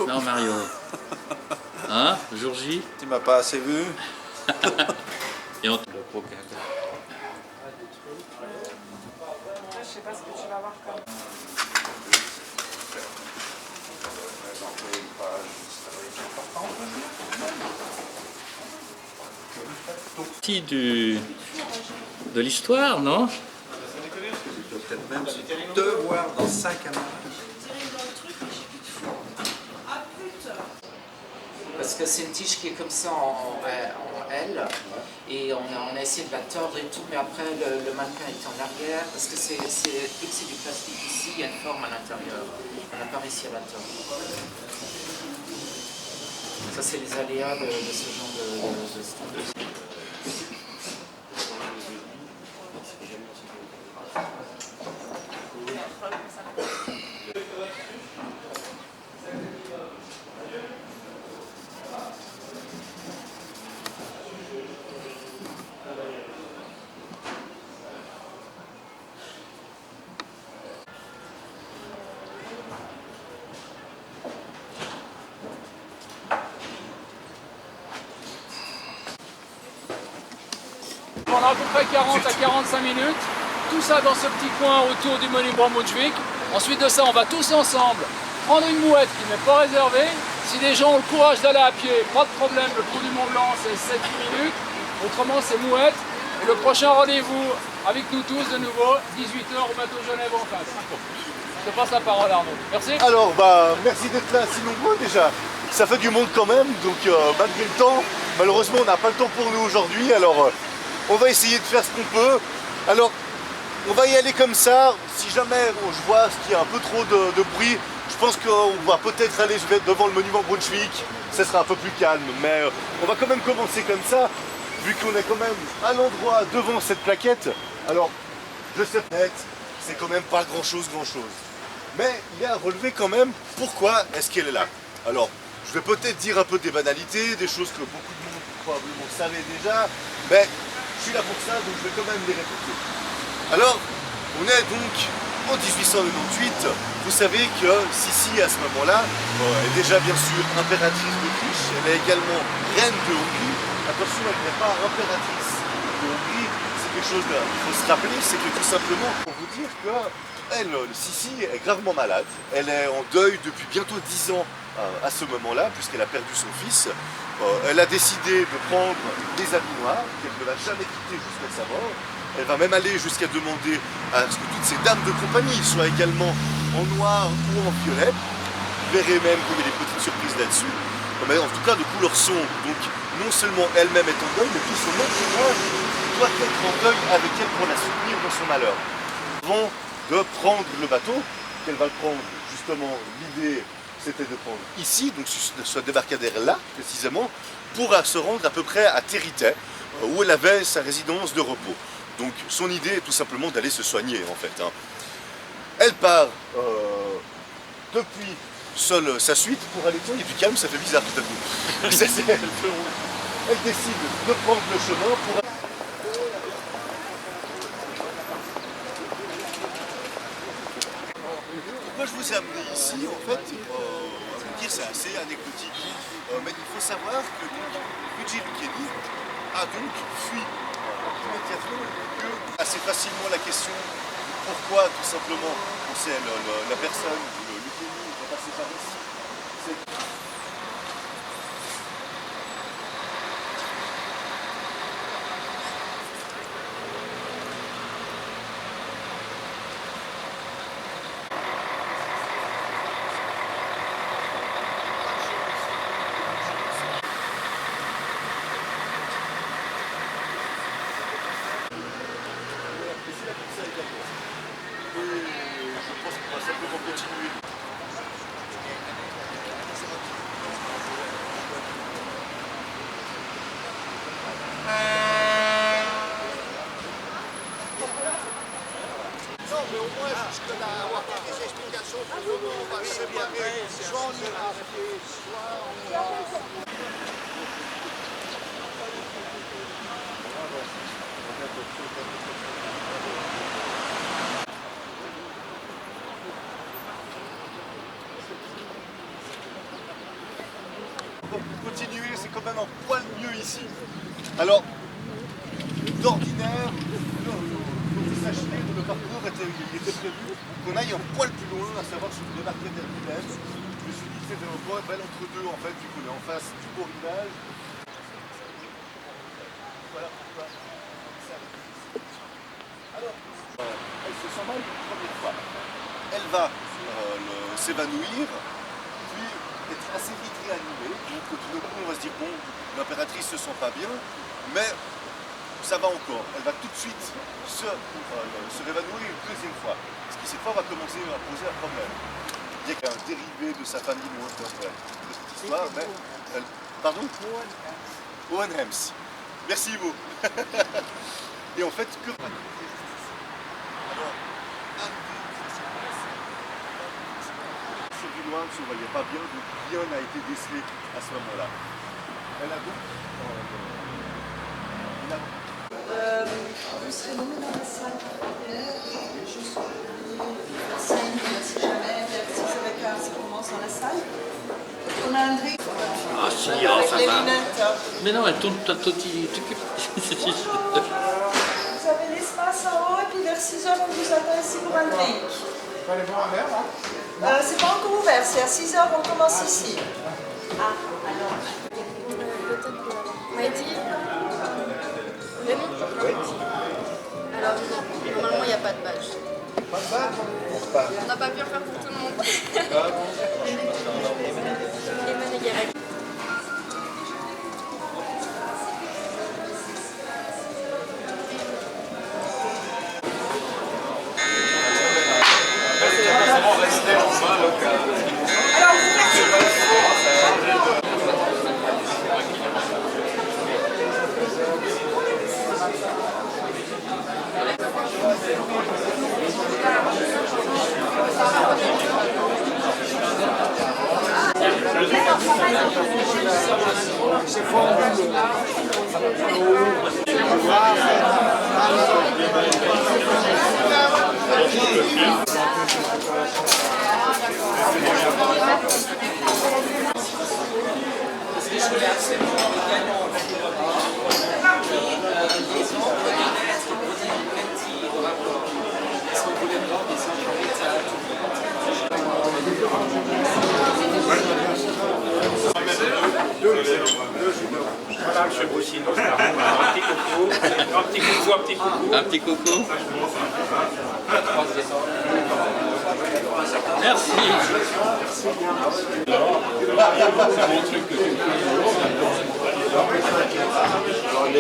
Non, Mario. Hein, jour J. Tu m'as pas assez vu. Et on... Je sais pas ce que tu vas voir comme. Partie de l'histoire, non? Peut-être même te voir dans 5 caméras. Parce que c'est une tige qui est comme ça en L, et on a essayé de la tordre et tout, mais après le mannequin est en arrière, parce que vu que c'est du plastique ici, il y a une forme à l'intérieur. On n'a pas réussi à la tordre. Ça, c'est les aléas de ce genre de stand. Pendant à peu près 40 à 45 minutes, tout ça dans ce petit coin autour du monument Brunswick. Ensuite de ça, on va tous ensemble prendre une mouette qui n'est pas réservée. Si les gens ont le courage d'aller à pied, pas de problème, le tour du Mont Blanc c'est 7 minutes. Autrement c'est mouette. Et le prochain rendez-vous avec nous tous de nouveau, 18h au bateau Genève en face. Je te passe la parole Arnaud. Merci. Alors merci d'être là si nombreux déjà. Ça fait du monde quand même, donc malgré le temps, malheureusement on n'a pas le temps pour nous aujourd'hui, alors on va essayer de faire ce qu'on peut. Alors on va y aller comme ça, si jamais je vois qu'il y a un peu trop de bruit, je pense qu'on va peut-être aller devant le monument Brunswick, ça sera un peu plus calme, mais on va quand même commencer comme ça, vu qu'on est quand même à l'endroit devant cette plaquette. Alors je sais peut-être, c'est quand même pas grand-chose. Mais il y a à relever quand même pourquoi est-ce qu'elle est là. Alors, je vais peut-être dire un peu des banalités, des choses que beaucoup de monde probablement savait déjà, mais je suis là pour ça, donc je vais quand même les répéter. Alors, on est donc en 1898. Vous savez que Sissi, à ce moment-là, est déjà bien sûr impératrice d'Autriche, elle est également reine de Hongrie. Attention, elle n'est pas impératrice de Hongrie, c'est quelque chose qu'il faut se rappeler, c'est que tout simplement, pour vous dire que elle, Sissi, est gravement malade. Elle est en deuil depuis bientôt 10 ans à ce moment-là, puisqu'elle a perdu son fils. Elle a décidé de prendre des habits noirs, qu'elle ne va jamais quitter jusqu'à sa mort. Elle va même aller jusqu'à demander à ce que toutes ces dames de compagnie soient également en noir ou en violet. Vous verrez même qu'il y a des petites surprises là-dessus. Mais en tout cas de couleur sombre. Donc non seulement elle-même est en deuil, mais tout son entourage doit être en deuil avec elle pour la soutenir dans son malheur. Avant de prendre le bateau, qu'elle va le prendre justement, l'idée c'était de prendre ici, donc ce débarcadère-là précisément, pour se rendre à peu près à Territet, où elle avait sa résidence de repos. Donc son idée est tout simplement d'aller se soigner en fait. Elle part depuis seule sa suite pour aller... Il est plus calme, ça fait bizarre tout à coup. Elle décide de prendre le chemin pour... Pourquoi je vous ai amené ici, en fait, à vous dire c'est assez anecdotique, mais il faut savoir que Luigi Lucchini a donc fui immédiatement assez facilement la question de pourquoi tout simplement c'est la personne, Lucchini, est passé par ici. Je pense qu'on va simplement continuer. pour continuer, c'est quand même un poil mieux ici. Alors, d'ordinaire, vous sachiez que le parcours était prévu qu'on aille un poil plus loin, à savoir sur le marquet d'Hermilène. Je me suis dit que c'était un point bel entre deux, en fait, vu qu'on est en face du beau village. Voilà pourquoi. Alors, elle se sent mal une première fois. Elle va s'évanouir, puis être assez vite réanimée. Donc tout d'un coup, on va se dire, bon, l'impératrice se sent pas bien, mais ça va encore. Elle va tout de suite se réévanouir une deuxième fois. Ce qui cette fois va commencer à poser un problème. Il y a un dérivé de sa famille lointaine de cette histoire, mais elle... Pardon? Hohenhems. Merci Ivo. Et en fait, que... Alors, sur du loin, on ne voyait pas bien, donc rien n'a été décelé à ce moment-là. Elle a donc... Vous serez nommé dans la salle. Si jamais, vers 6h15, ça commence dans la salle. On a un drink. Ah si, Avec ça les va. lunettes. Mais non, elle tourne tout. Vous avez l'espace en haut et puis vers 6h, on vous attend ici pour un drink. On va aller boire un verre, là. C'est pas encore ouvert, c'est à 6h, on commence ici. Ah, alors. Maïti Raymond Alors non, normalement il n'y a pas de badge. Pas de badge? On n'a pas pu en faire pour tout le monde. Les Manégarek. Voilà, monsieur Broussino, c'est un petit coucou, un petit coucou, un petit coucou. Un petit coucou. Merci.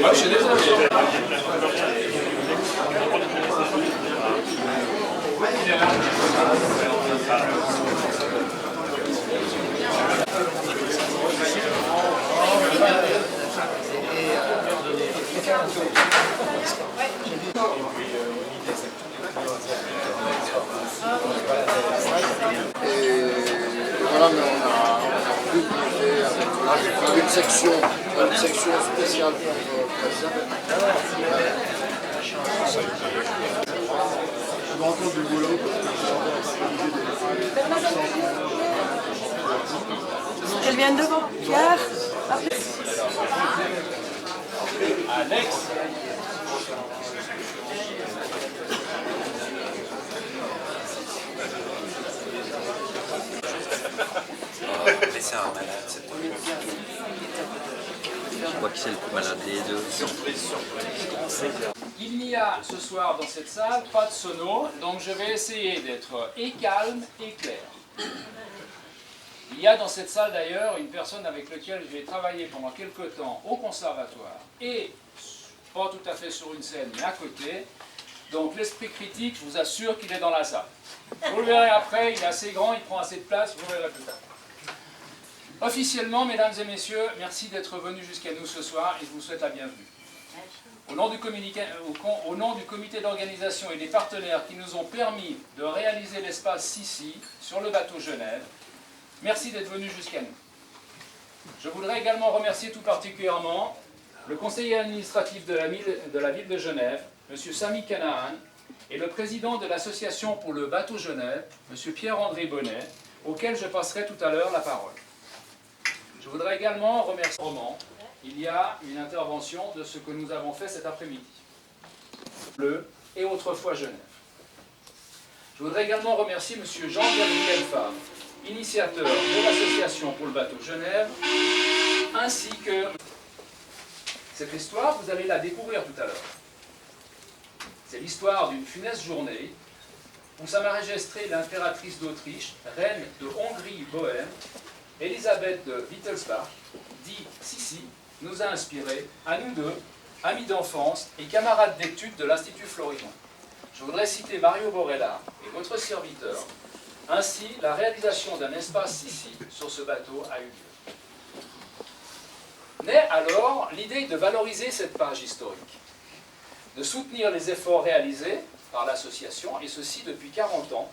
Ah, je suis désolé. Voilà, mais on a plus avec une section spéciale pour je me rends compte du boulot. Elle vient devant. Pierre. Alex. Mais c'est un malade, c'est tout. Je crois que c'est le plus malade des deux. Il n'y a ce soir dans cette salle pas de sono, donc je vais essayer d'être et calme et clair. Il y a dans cette salle d'ailleurs une personne avec laquelle j'ai travaillé pendant quelques temps au conservatoire et pas tout à fait sur une scène mais à côté. Donc l'esprit critique, je vous assure qu'il est dans la salle. Vous le verrez après, il est assez grand, il prend assez de place, vous le verrez plus tard. Officiellement, mesdames et messieurs, merci d'être venus jusqu'à nous ce soir et je vous souhaite la bienvenue. Au nom du comité d'organisation et des partenaires qui nous ont permis de réaliser l'espace Sissi sur le bateau Genève, merci d'être venus jusqu'à nous. Je voudrais également remercier tout particulièrement le conseiller administratif de la ville de Genève, M. Sami Canaan, et le président de l'association pour le bateau Genève, M. Pierre-André Bonnet, auquel je passerai tout à l'heure la parole. Je voudrais également remercier Roman. Il y a une intervention de ce que nous avons fait cet après-midi. Bleu et autrefois Genève. Je voudrais également remercier M. Jean-Gabriel Favre, initiateur de l'association pour le bateau Genève, ainsi que cette histoire, vous allez la découvrir tout à l'heure. C'est l'histoire d'une funeste journée où Sa Majesté l'impératrice d'Autriche, reine de Hongrie-Bohême, Elisabeth de Wittelsbach, dit Sissi, nous a inspirés, à nous deux, amis d'enfance et camarades d'études de l'Institut Florimond. Je voudrais citer Mario Borella et votre serviteur. Ainsi, la réalisation d'un espace Sissi sur ce bateau a eu lieu. Naît alors l'idée de valoriser cette page historique, de soutenir les efforts réalisés par l'association, et ceci depuis 40 ans,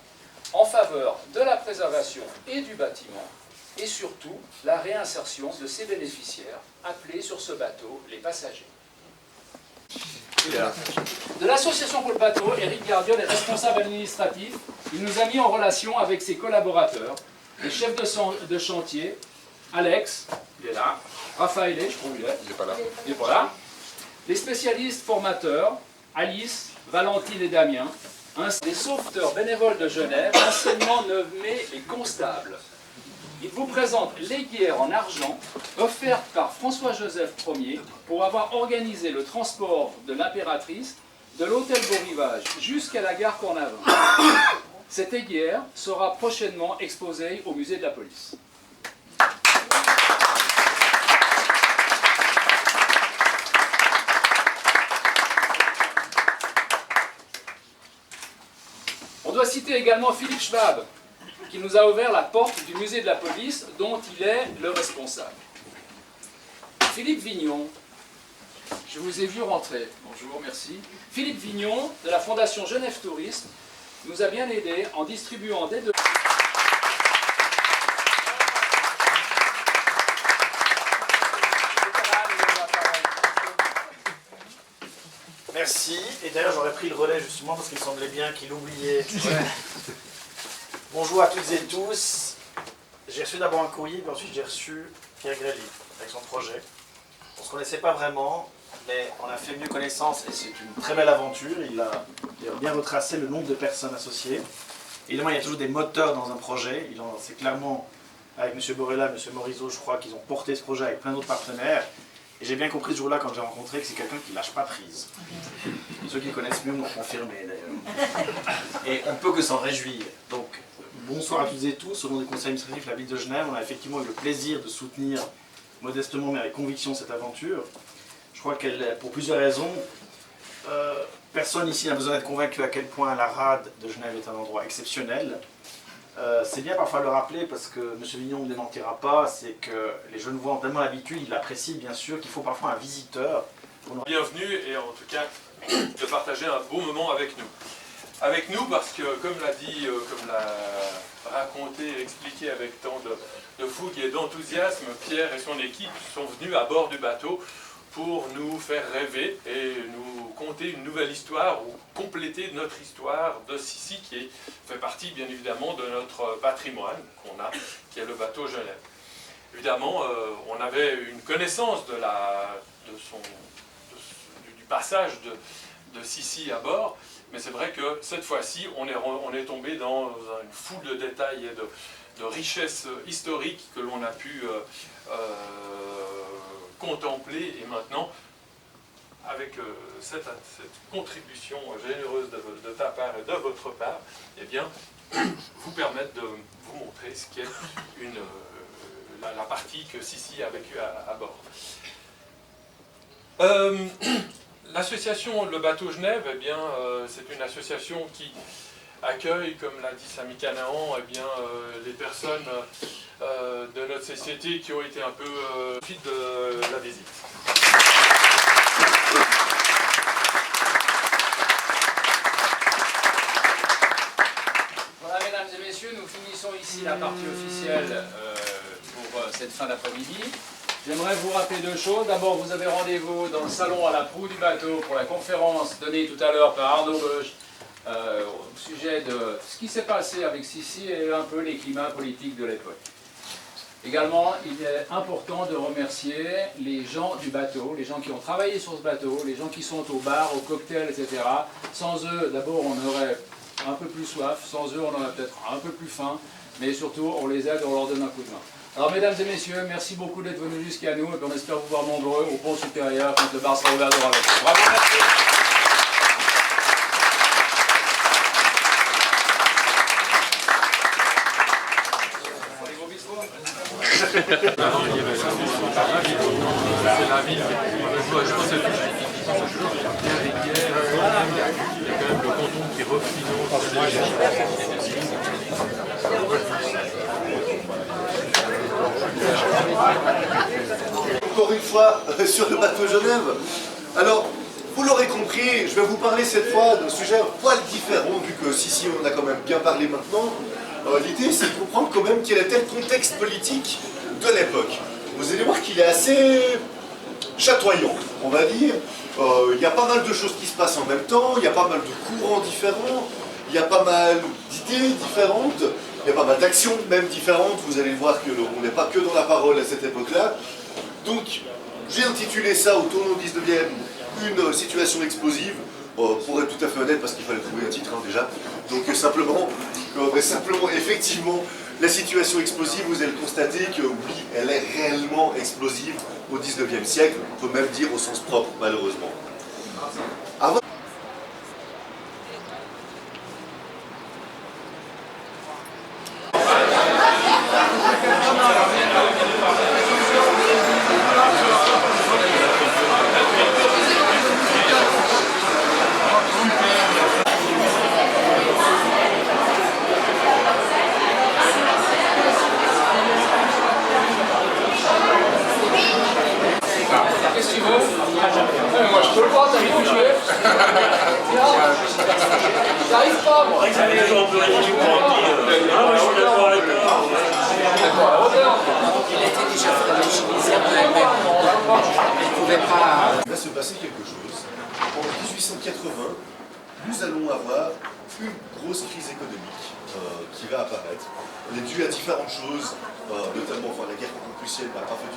en faveur de la préservation et du bâtiment, et surtout la réinsertion de ses bénéficiaires, appelés sur ce bateau les passagers. De l'association pour le bateau, Éric Gardiol est responsable administratif. Il nous a mis en relation avec ses collaborateurs, les chefs de chantier, Alex, il est là, Raphaël, je crois qu'il est, il n'est pas là, il n'est pas là, les spécialistes formateurs, Alice, Valentine et Damien, ainsi que les sauveteurs bénévoles de Genève, anciennement nommés les constables. Il vous présente l'aiguière en argent, offerte par François-Joseph Ier pour avoir organisé le transport de l'impératrice de l'hôtel Beau Rivage jusqu'à la gare Cornavin. Cette aiguière sera prochainement exposée au musée de la police. On doit citer également Philippe Schwab, qui nous a ouvert la porte du musée de la police, dont il est le responsable. Philippe Vignon, je vous ai vu rentrer. Bonjour, merci. Philippe Vignon, de la Fondation Genève Tourisme, nous a bien aidés en distribuant des... Merci. Et d'ailleurs, j'aurais pris le relais justement parce qu'il semblait bien qu'il oubliait. Ouais. Bonjour à toutes et tous. J'ai reçu d'abord un courrier, puis ensuite j'ai reçu Pierre Grély avec son projet. On ne se connaissait pas vraiment, mais on a fait mieux connaissance et c'est une très belle aventure. Il a bien retracé le nombre de personnes associées. Évidemment, il y a toujours des moteurs dans un projet. C'est clairement avec M. Borella, M. Morisot, je crois qu'ils ont porté ce projet avec plein d'autres partenaires. Et j'ai bien compris ce jour-là, quand j'ai rencontré, que c'est quelqu'un qui ne lâche pas prise. Ceux qui connaissent mieux m'ont confirmé, d'ailleurs. Et on ne peut que s'en réjouir. Donc, bonsoir à toutes et tous. Au nom du conseil administratif de la ville de Genève, on a effectivement eu le plaisir de soutenir modestement, mais avec conviction, cette aventure. Je crois qu'elle, pour plusieurs raisons, personne ici n'a besoin d'être convaincu à quel point la rade de Genève est un endroit exceptionnel. C'est bien parfois de le rappeler parce que M. Vignon ne démentira pas, c'est que les Genevois ont tellement l'habitude, ils l'apprécient bien sûr, qu'il faut parfois un visiteur. Bienvenue et en tout cas de partager un beau moment avec nous. Avec nous parce que comme l'a dit, comme l'a raconté et expliqué avec tant de fougue et d'enthousiasme, Pierre et son équipe sont venus à bord du bateau pour nous faire rêver et nous conter une nouvelle histoire ou compléter notre histoire de Sissi qui fait partie bien évidemment de notre patrimoine qu'on a, qui est le bateau Genève. Évidemment, on avait une connaissance du passage de Sissi à bord, mais c'est vrai que cette fois-ci, on est tombé dans une foule de détails et de richesses historiques que l'on a pu contempler, et maintenant, avec cette contribution généreuse de ta part et de votre part, eh bien, vous permettre de vous montrer ce qu'est la partie que Sissi a vécue à bord. L'association Le Bateau Genève, eh bien, c'est une association qui accueille, comme l'a dit Samy Canaan, eh bien, les personnes de notre société qui ont été un peu suite de la visite. Voilà, mesdames et messieurs, nous finissons ici la partie officielle pour cette fin d'après-midi. J'aimerais vous rappeler deux choses. D'abord, vous avez rendez-vous dans le salon à la proue du bateau pour la conférence donnée tout à l'heure par Arnaud Beuge au sujet de ce qui s'est passé avec Sissi et un peu les climats politiques de l'époque. Également, il est important de remercier les gens du bateau, les gens qui ont travaillé sur ce bateau, les gens qui sont au bar, au cocktail, etc. Sans eux, d'abord, on aurait un peu plus soif, sans eux, on aurait peut-être un peu plus faim, mais surtout, on les aide, on leur donne un coup de main. Alors, mesdames et messieurs, merci beaucoup d'être venus jusqu'à nous, et puis on espère vous voir nombreux au pont supérieur quand le bar sera ouvert de Ravel. Bravo, merci. C'est la ville. Je pense que bien rivière, il y a quand même le canton qui refinance. Encore une fois, sur le bateau Genève. Alors, vous l'aurez compris, je vais vous parler cette fois d'un sujet un poil différent, vu que si on en a quand même bien parlé maintenant. L'idée, c'est de comprendre quand même quel était le contexte politique de l'époque. Vous allez voir qu'il est assez chatoyant, on va dire. Il y a pas mal de choses qui se passent en même temps, il y a pas mal de courants différents, il y a pas mal d'idées différentes, il y a pas mal d'actions même différentes. Vous allez voir qu'on n'est pas que dans la parole à cette époque-là. Donc, j'ai intitulé ça au tournant 19e une situation explosive. Pour être tout à fait honnête, parce qu'il fallait trouver un titre déjà. Donc simplement, effectivement, la situation explosive, vous allez constater que oui, elle est réellement explosive au 19e siècle, on peut même dire au sens propre, malheureusement. Avant... Qu'est-ce que tu veux? Moi je peux le voir, t'as vu où tu es? J'arrive pas, moi. Il était déjà fragilisé après, mais il ne pouvait pas... Il va se passer quelque chose. En 1880, nous allons avoir une grosse crise économique qui va apparaître. Elle est due à différentes choses, notamment la guerre confucienne n'a pas fait